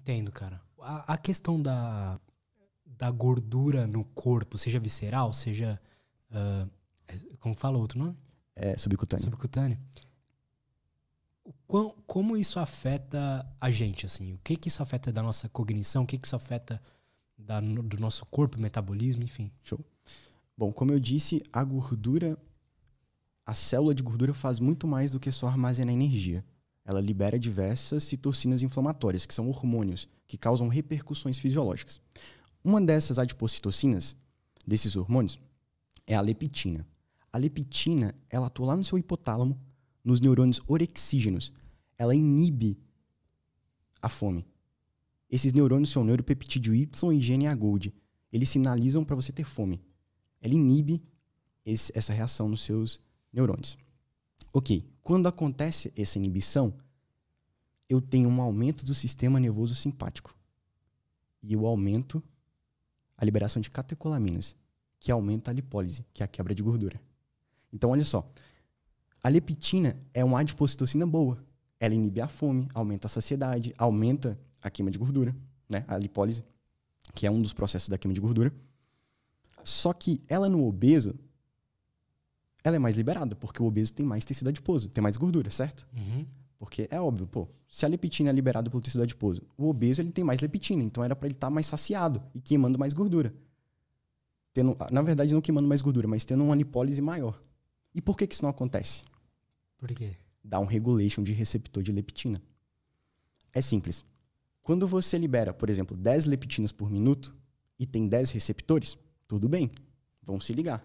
Entendo, cara. A questão da gordura no corpo, seja visceral, seja... como fala o outro nome? Subcutâneo. Subcutâneo. Como isso afeta a gente, assim? O que isso afeta da nossa cognição? O que isso afeta do nosso corpo, metabolismo, enfim? Show. Bom, como eu disse, a célula de gordura faz muito mais do que só armazenar energia. Ela libera diversas citocinas inflamatórias, que são hormônios que causam repercussões fisiológicas. Uma dessas adipocitocinas, desses hormônios, é a leptina. A leptina, ela atua lá no seu hipotálamo, nos neurônios orexígenos. Ela inibe a fome. Esses neurônios são neuropeptídeo Y e GNA-GOLD. Eles sinalizam para você ter fome. Ela inibe essa reação nos seus neurônios. Ok, quando acontece essa inibição, eu tenho um aumento do sistema nervoso simpático. E eu aumento a liberação de catecolaminas, que aumenta a lipólise, que é a quebra de gordura. Então, olha só. A leptina é uma adipocitocina boa. Ela inibe a fome, aumenta a saciedade, aumenta a queima de gordura, né? A lipólise, que é um dos processos da queima de gordura. Só que ela no obeso, ela é mais liberada, porque o obeso tem mais tecido adiposo, tem mais gordura, certo? Uhum. Porque é óbvio, se a leptina é liberada pelo tecido adiposo, o obeso ele tem mais leptina, então era para ele estar mais saciado e queimando mais gordura. Na verdade, não queimando mais gordura, mas tendo uma lipólise maior. E por que isso não acontece? Por quê? Down regulation de receptor de leptina. É simples. Quando você libera, por exemplo, 10 leptinas por minuto e tem 10 receptores, tudo bem, vão se ligar.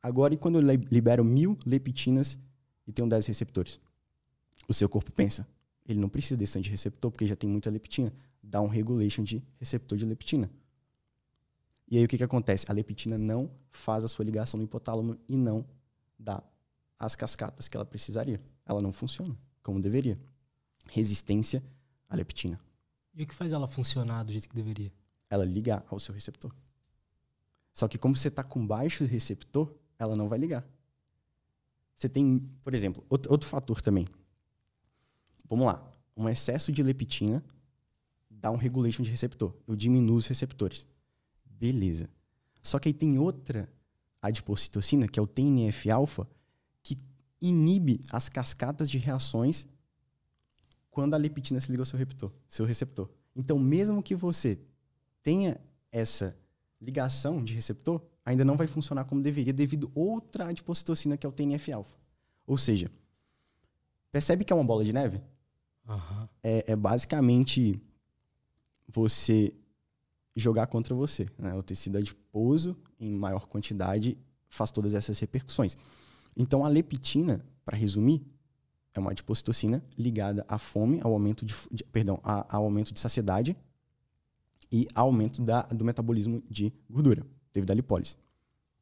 Agora, e quando eu libero 1000 leptinas e tenho 10 receptores? O seu corpo pensa, ele não precisa desse antirreceptor porque já tem muita leptina. Down regulation de receptor de leptina. E aí o que acontece? A leptina não faz a sua ligação no hipotálamo e não dá as cascatas que ela precisaria. Ela não funciona como deveria. Resistência à leptina. E o que faz ela funcionar do jeito que deveria? Ela ligar ao seu receptor. Só que como você está com baixo receptor, ela não vai ligar. Você tem, por exemplo, outro fator também. Vamos lá. Um excesso de leptina dá um regulation de receptor. Eu diminuo os receptores. Beleza. Só que aí tem outra adipocitocina, que é o TNF-alfa, que inibe as cascatas de reações quando a leptina se liga ao seu receptor. Então, mesmo que você tenha essa ligação de receptor, ainda não vai funcionar como deveria devido a outra adipocitocina, que é o TNF-alfa. Ou seja, percebe que é uma bola de neve? Uhum. É basicamente você jogar contra você, né? O tecido adiposo, em maior quantidade, faz todas essas repercussões. Então, a leptina, para resumir, é uma adipocitocina ligada à fome, ao aumento ao aumento de saciedade e ao aumento do metabolismo de gordura, devido à lipólise.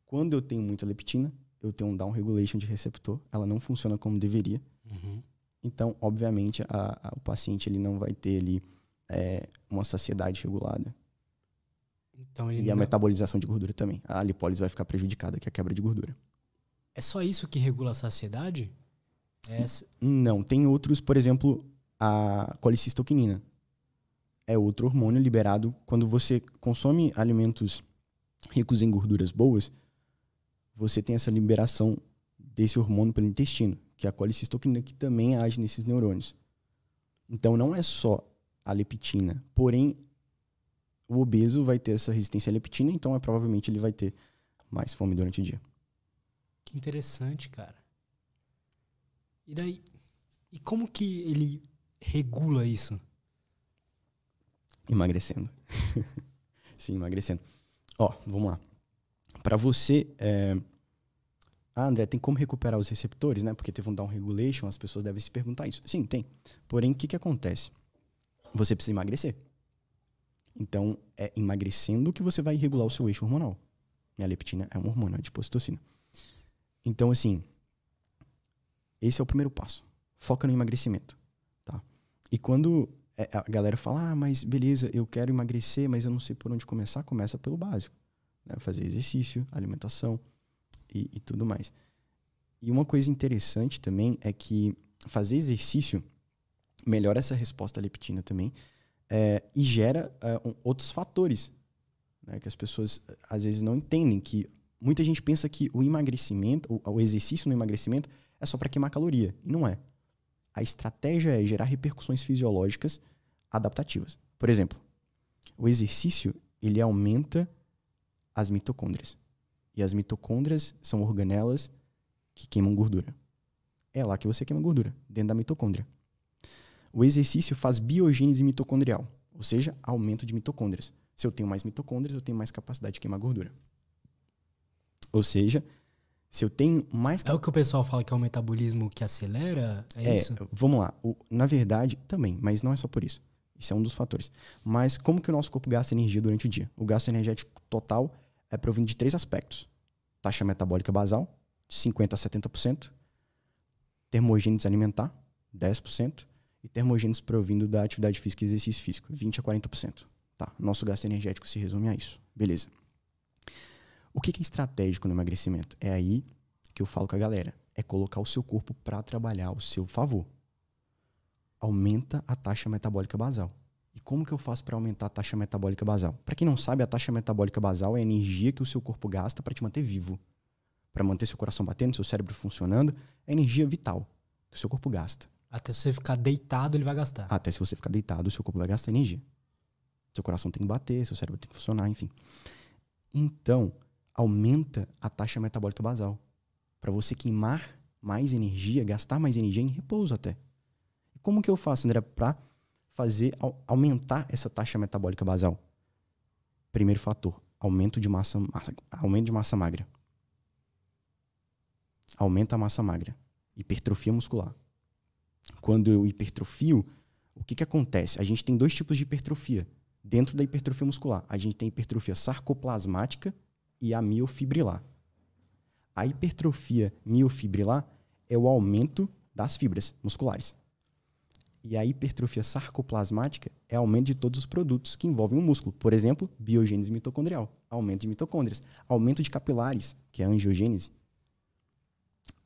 Quando eu tenho muita leptina, eu tenho um down regulation de receptor, ela não funciona como deveria. Uhum. Então, obviamente, o paciente ele não vai ter ali uma saciedade regulada. Então, E a metabolização de gordura também. A lipólise vai ficar prejudicada, que é a quebra de gordura. É só isso que regula a saciedade? Não, tem outros, por exemplo, a colicistoquinina. É outro hormônio liberado quando você consome alimentos ricos em gorduras boas, você tem essa liberação desse hormônio pelo intestino, que é a colicistoquinina, que também age nesses neurônios. Então, não é só a leptina, porém, o obeso vai ter essa resistência à leptina, então provavelmente ele vai ter mais fome durante o dia. Que interessante, cara. E daí, e como que ele regula isso? Emagrecendo. Sim, emagrecendo. Vamos lá. Para você... André, tem como recuperar os receptores, né? Porque teve um down regulation, as pessoas devem se perguntar isso. Sim, tem. Porém, o que acontece? Você precisa emagrecer. Então, é emagrecendo que você vai regular o seu eixo hormonal. E a leptina é um hormônio, a adipocitocina. Então, assim, esse é o primeiro passo. Foca no emagrecimento, tá? E quando a galera fala, mas beleza, eu quero emagrecer, mas eu não sei por onde começar, começa pelo básico, né? Fazer exercício, alimentação e tudo mais. E uma coisa interessante também é que fazer exercício melhora essa resposta à leptina também. E gera outros fatores, né, que as pessoas às vezes não entendem, que muita gente pensa que o emagrecimento, o exercício no emagrecimento é só para queimar caloria, e não é. A estratégia é gerar repercussões fisiológicas adaptativas. Por exemplo, o exercício ele aumenta as mitocôndrias. E as mitocôndrias são organelas que queimam gordura. É lá que você queima gordura, dentro da mitocôndria. O exercício faz biogênese mitocondrial, ou seja, aumento de mitocôndrias. Se eu tenho mais mitocôndrias, eu tenho mais capacidade de queimar gordura. Ou seja, se eu tenho mais... É o que o pessoal fala que é o metabolismo que acelera? É isso? Vamos lá. Na verdade, também, mas não é só por isso. Isso é um dos fatores. Mas como que o nosso corpo gasta energia durante o dia? O gasto energético total é provindo de 3 aspectos. Taxa metabólica basal, de 50% a 70%. Termogênese alimentar, 10%. E termogênese provindo da atividade física e exercício físico, 20% a 40%. Tá, nosso gasto energético se resume a isso. Beleza. O que é estratégico no emagrecimento? É aí que eu falo com a galera. É colocar o seu corpo para trabalhar ao seu favor. Aumenta a taxa metabólica basal. E como que eu faço para aumentar a taxa metabólica basal? Para quem não sabe, a taxa metabólica basal é a energia que o seu corpo gasta para te manter vivo. Para manter seu coração batendo, seu cérebro funcionando, é a energia vital que o seu corpo gasta. Até se você ficar deitado, ele vai gastar. Até se você ficar deitado, o seu corpo vai gastar energia. Seu coração tem que bater, seu cérebro tem que funcionar, enfim. Então, aumenta a taxa metabólica basal. Para você queimar mais energia, gastar mais energia em repouso até. E como que eu faço, André, para aumentar essa taxa metabólica basal? Primeiro fator, aumento de massa magra. Aumenta a massa magra. Hipertrofia muscular. Quando eu hipertrofio, o que acontece? A gente tem 2 tipos de hipertrofia. Dentro da hipertrofia muscular, a gente tem a hipertrofia sarcoplasmática e a miofibrilar. A hipertrofia miofibrilar é o aumento das fibras musculares. E a hipertrofia sarcoplasmática é o aumento de todos os produtos que envolvem o músculo. Por exemplo, biogênese mitocondrial, aumento de mitocôndrias. Aumento de capilares, que é a angiogênese.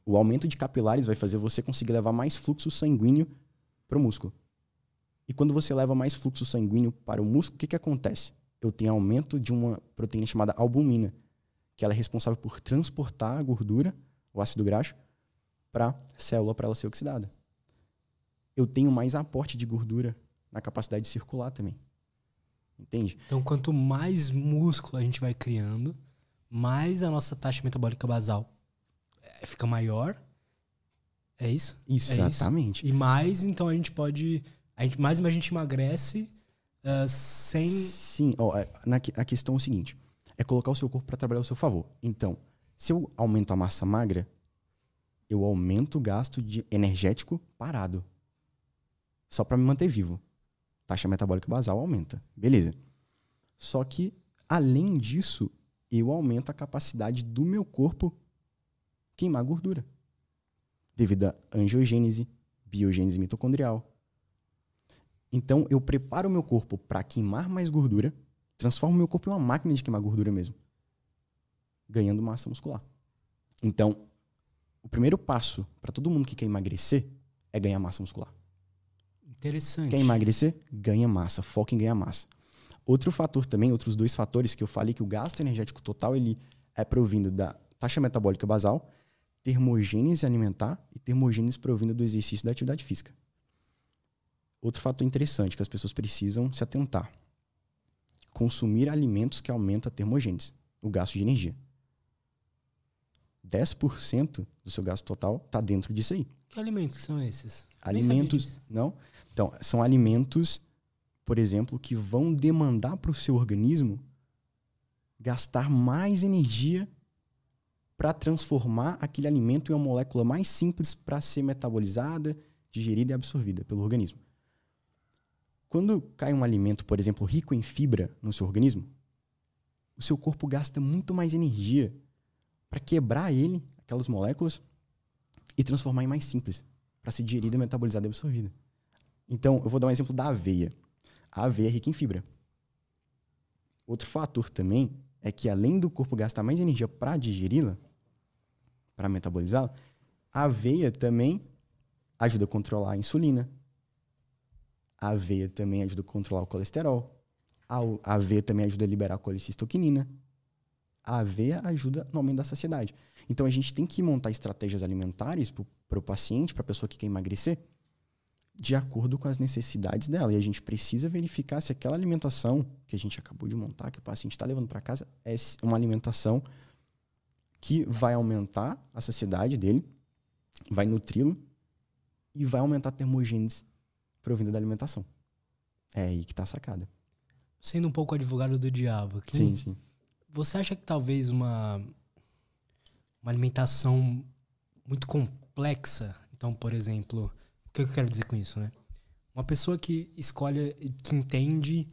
O aumento de capilares vai fazer você conseguir levar mais fluxo sanguíneo para o músculo. E quando você leva mais fluxo sanguíneo para o músculo, o que acontece? Eu tenho aumento de uma proteína chamada albumina, que ela é responsável por transportar a gordura, o ácido graxo, para a célula para ela ser oxidada. Eu tenho mais aporte de gordura na capacidade de circular também. Entende? Então, quanto mais músculo a gente vai criando, mais a nossa taxa metabólica basal fica maior. É isso? Exatamente. É isso? E mais, então, a gente pode... mais a gente emagrece sem... Sim. A questão é o seguinte. É colocar o seu corpo para trabalhar ao seu favor. Então, se eu aumento a massa magra, eu aumento o gasto energético parado. Só para me manter vivo. Taxa metabólica basal aumenta. Beleza. Só que, além disso, eu aumento a capacidade do meu corpo queimar gordura. Devido à angiogênese, biogênese mitocondrial. Então, eu preparo o meu corpo para queimar mais gordura, transformo o meu corpo em uma máquina de queimar gordura mesmo, ganhando massa muscular. Então, o primeiro passo para todo mundo que quer emagrecer é ganhar massa muscular. Interessante. Quer emagrecer? Ganha massa. Foca em ganhar massa. Outro fator também, outros 2 fatores que eu falei que o gasto energético total ele é provindo da taxa metabólica basal, termogênese alimentar e termogênese provinda do exercício da atividade física. Outro fator interessante que as pessoas precisam se atentar. Consumir alimentos que aumentam a termogênese, o gasto de energia. 10% do seu gasto total está dentro disso aí. Que alimentos são esses? Alimentos, não? Então, são alimentos, por exemplo, que vão demandar para o seu organismo gastar mais energia para transformar aquele alimento em uma molécula mais simples para ser metabolizada, digerida e absorvida pelo organismo. Quando cai um alimento, por exemplo, rico em fibra no seu organismo, o seu corpo gasta muito mais energia para quebrar ele, aquelas moléculas, e transformar em mais simples, para ser digerida, metabolizada e absorvida. Então, eu vou dar um exemplo da aveia. A aveia é rica em fibra. Outro fator também é que, além do corpo gastar mais energia para digeri-la, para metabolizá-la, a aveia também ajuda a controlar a insulina, A aveia também ajuda a controlar o colesterol. A aveia também ajuda a liberar a colecistoquinina. A aveia ajuda no aumento da saciedade. Então, a gente tem que montar estratégias alimentares para o paciente, para a pessoa que quer emagrecer, de acordo com as necessidades dela. E a gente precisa verificar se aquela alimentação que a gente acabou de montar, que o paciente está levando para casa, é uma alimentação que vai aumentar a saciedade dele, vai nutri-lo e vai aumentar a termogênese provinda da alimentação. É aí que está a sacada. Sendo um pouco advogado do diabo aqui, Sim. Você acha que talvez uma alimentação muito complexa, então, por exemplo, o que eu quero dizer com isso, né? Uma pessoa que escolhe, que entende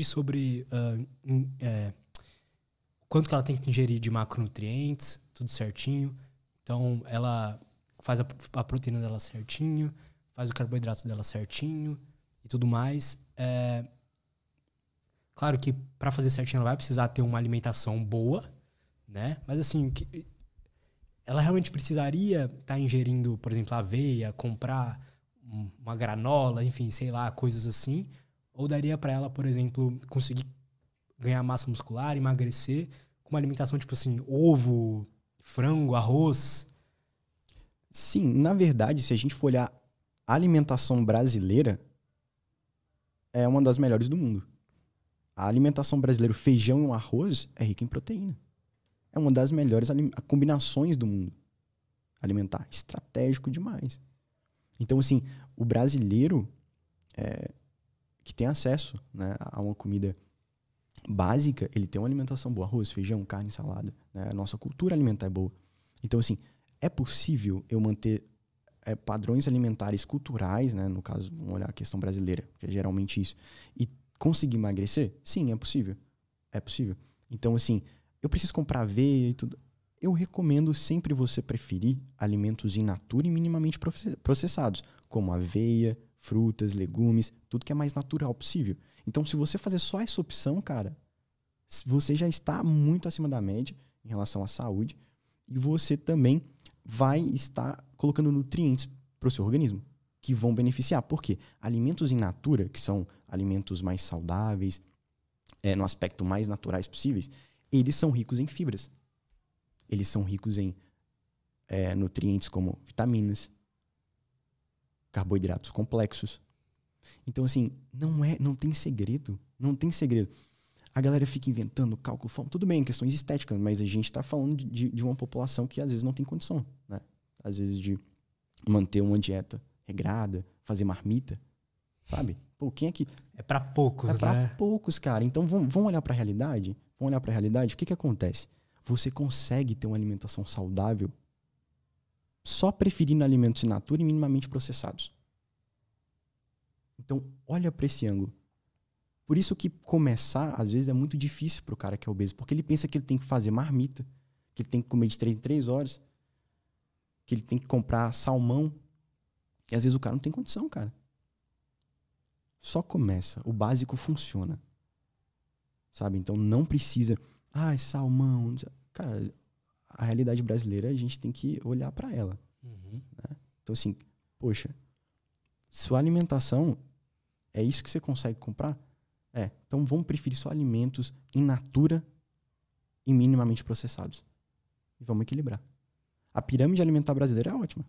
sobre quanto que ela tem que ingerir de macronutrientes, tudo certinho. Então, ela faz a proteína dela certinho, faz o carboidrato dela certinho e tudo mais. Claro que para fazer certinho ela vai precisar ter uma alimentação boa, né? Mas assim, ela realmente precisaria estar ingerindo, por exemplo, aveia, comprar uma granola, enfim, sei lá, coisas assim. Ou daria para ela, por exemplo, conseguir ganhar massa muscular, emagrecer com uma alimentação tipo assim, ovo, frango, arroz? Sim, na verdade, se a gente for olhar a alimentação brasileira, é uma das melhores do mundo. A alimentação brasileira, o feijão e o arroz, é rica em proteína. É uma das melhores combinações do mundo alimentar. Estratégico demais. Então, assim, o brasileiro que tem acesso, né, a uma comida básica, ele tem uma alimentação boa. Arroz, feijão, carne, salada. Né? A nossa cultura alimentar é boa. Então, assim, é possível eu manter padrões alimentares culturais, né? No caso, vamos olhar a questão brasileira, que é geralmente isso, e conseguir emagrecer? Sim, é possível. É possível. Então, assim, eu preciso comprar aveia e tudo. Eu recomendo sempre você preferir alimentos in natura e minimamente processados, como aveia, frutas, legumes, tudo que é mais natural possível. Então, se você fazer só essa opção, cara, você já está muito acima da média em relação à saúde e você também vai estar colocando nutrientes para o seu organismo que vão beneficiar. Por quê? Alimentos in natura, que são alimentos mais saudáveis, no aspecto mais naturais possíveis, eles são ricos em fibras. Eles são ricos em nutrientes como vitaminas, carboidratos complexos. Então, assim, não tem segredo. Não tem segredo. A galera fica inventando cálculo, forma. Tudo bem, questões estéticas, mas a gente está falando de uma população que às vezes não tem condição, né? Às vezes de manter uma dieta regrada, fazer marmita, sabe? Pô, quem é que... É para poucos, né? É para poucos, cara. Então, vamos olhar para a realidade? Vamos olhar para a realidade? O que acontece? Você consegue ter uma alimentação saudável só preferindo alimentos in natura e minimamente processados. Então, olha para esse ângulo. Por isso que começar, às vezes, é muito difícil pro cara que é obeso, porque ele pensa que ele tem que fazer marmita, que ele tem que comer de 3 em 3 horas, que ele tem que comprar salmão. E às vezes o cara não tem condição, cara. Só começa. O básico funciona. Sabe? Então não precisa... salmão... Cara, a realidade brasileira, a gente tem que olhar para ela. Uhum. Né? Então assim, poxa, sua alimentação é isso que você consegue comprar? Então vamos preferir só alimentos in natura e minimamente processados. E vamos equilibrar. A pirâmide alimentar brasileira é ótima.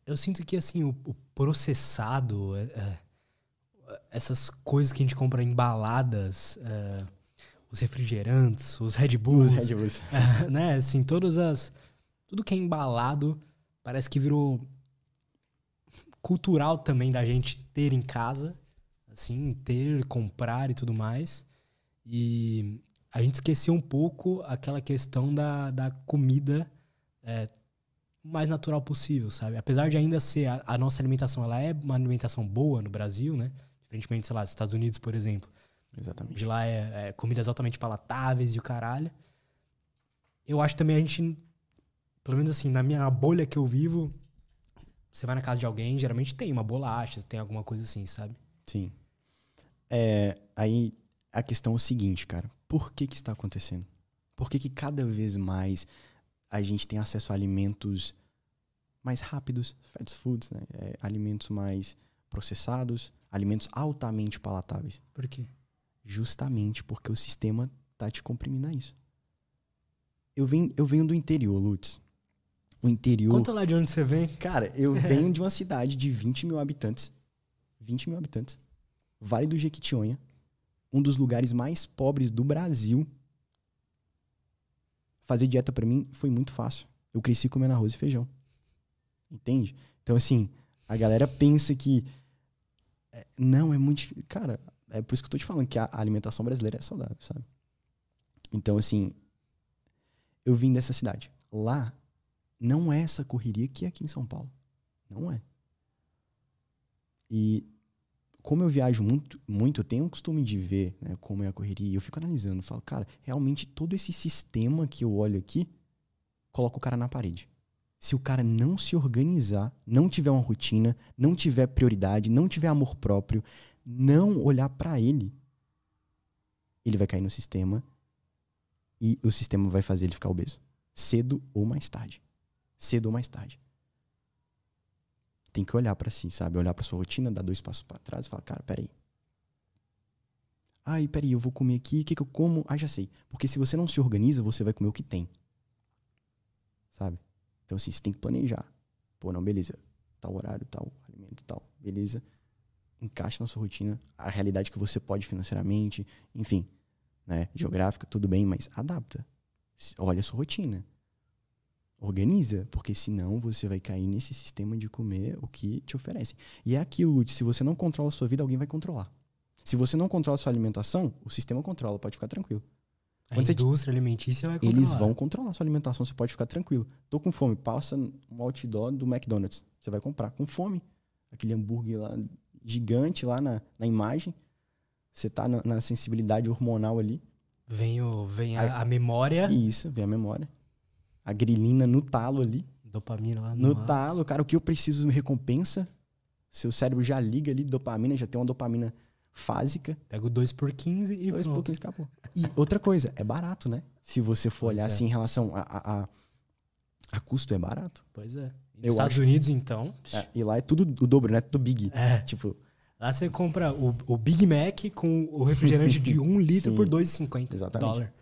Eu sinto que, assim, o processado, essas coisas que a gente compra embaladas, os refrigerantes, os Red Bulls, né? Assim, tudo que é embalado parece que virou cultural também da gente ter em casa, assim, comprar e tudo mais. E a gente esqueceu um pouco aquela questão da comida o mais natural possível, sabe? Apesar de ainda ser a nossa alimentação, ela é uma alimentação boa no Brasil, né? Diferentemente, sei lá, dos Estados Unidos, por exemplo. Exatamente. De lá é comidas altamente palatáveis e o caralho. Eu acho também a gente, pelo menos assim, na minha bolha que eu vivo, você vai na casa de alguém, geralmente tem uma bolacha, tem alguma coisa assim, sabe? Sim. Aí a questão é o seguinte, cara. Por que está acontecendo? Por que cada vez mais a gente tem acesso a alimentos mais rápidos, fast foods, né? Alimentos mais processados, alimentos altamente palatáveis. Por quê? Justamente porque o sistema tá te comprimindo a isso. Eu venho do interior, Lutz. O interior... Conta lá de onde você vem. Cara, eu venho de uma cidade de 20 mil habitantes. 20 mil habitantes. Vale do Jequitinhonha. Um dos lugares mais pobres do Brasil. Fazer dieta pra mim foi muito fácil. Eu cresci comendo arroz e feijão. Entende? Então, assim, a galera pensa que... não, é muito difícil. Cara, é por isso que eu tô te falando que a alimentação brasileira é saudável, sabe? Então, assim, eu vim dessa cidade. Lá, não é essa correria que é aqui em São Paulo. Não é. E como eu viajo muito, eu tenho o costume de ver, né, como é a correria. E eu fico analisando, falo, cara, realmente todo esse sistema que eu olho aqui, coloca o cara na parede. Se o cara não se organizar, não tiver uma rotina, não tiver prioridade, não tiver amor próprio, não olhar pra ele, ele vai cair no sistema e o sistema vai fazer ele ficar obeso. Cedo ou mais tarde. Cedo ou mais tarde. Tem que olhar pra si, sabe? Olhar pra sua rotina, dar 2 passos pra trás e falar, cara, peraí. Peraí, eu vou comer aqui, o que eu como? Já sei. Porque se você não se organiza, você vai comer o que tem. Sabe? Então, assim, você tem que planejar. Pô, não, beleza. Tal horário, tal alimento, tal. Beleza. Encaixa na sua rotina. A realidade que você pode financeiramente. Enfim, né? Geográfica, tudo bem, mas adapta. Olha a sua rotina. Organiza. Porque senão você vai cair nesse sistema de comer o que te oferecem. E é aquilo, Lutz. Se você não controla a sua vida, alguém vai controlar. Se você não controla a sua alimentação, o sistema controla. Pode ficar tranquilo. A indústria alimentícia vai controlar. Eles vão controlar a sua alimentação, você pode ficar tranquilo. Tô com fome, passa um outdoor do McDonald's. Você vai comprar com fome. Aquele hambúrguer lá, gigante lá na imagem. Você tá na sensibilidade hormonal ali. Vem a memória. Isso, vem a memória. A grelina no talo ali. Dopamina lá no talo. Cara, o que eu preciso me recompensa. Seu cérebro já liga ali, dopamina, já tem uma dopamina fásica. Pega o 2x15 e 2x15 acabou. E outra coisa, é barato, né? Se você for olhar assim em relação a custo, é barato. Pois é. Nos Estados Unidos, então... e lá é tudo o dobro, né? Tudo big. Tipo... Lá você compra o Big Mac com o refrigerante de 1 litro por $2,50. Exatamente.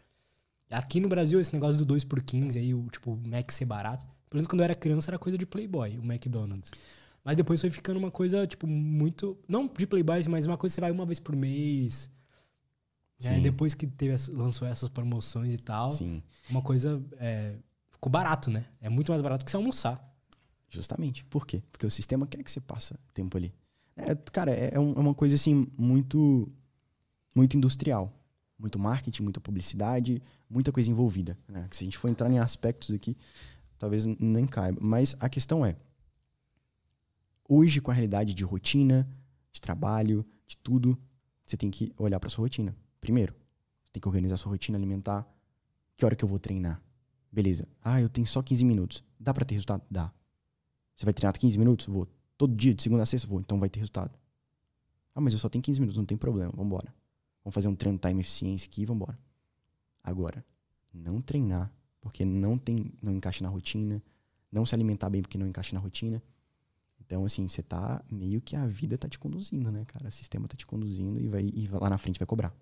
Aqui no Brasil, esse negócio do 2x15, aí, o Mac ser barato. Pelo menos quando eu era criança, era coisa de Playboy, o McDonald's. Mas depois foi ficando uma coisa, tipo, muito... Não de Playboy, mas uma coisa que você vai uma vez por mês. Depois que lançou essas promoções e tal, uma coisa... ficou barato, né? É muito mais barato que você almoçar. Justamente. Por quê? Porque o sistema quer que você passe tempo ali. Cara, é uma coisa, assim, muito industrial. Muito marketing, muita publicidade, muita coisa envolvida. Né? Se a gente for entrar em aspectos aqui, talvez nem caiba. Mas a questão é... Hoje, com a realidade de rotina, de trabalho, de tudo, você tem que olhar para sua rotina. Primeiro, você tem que organizar sua rotina alimentar. Que hora que eu vou treinar? Beleza. Eu tenho só 15 minutos. Dá para ter resultado? Dá. Você vai treinar 15 minutos? Vou. Todo dia, de segunda a sexta? Vou. Então vai ter resultado. Mas eu só tenho 15 minutos, não tem problema. Vambora. Vamos fazer um treino time eficiência aqui e vambora. Agora, não treinar porque não encaixa na rotina. Não se alimentar bem porque não encaixa na rotina. Então, assim, você tá meio que a vida tá te conduzindo, né, cara? O sistema tá te conduzindo e lá na frente vai cobrar.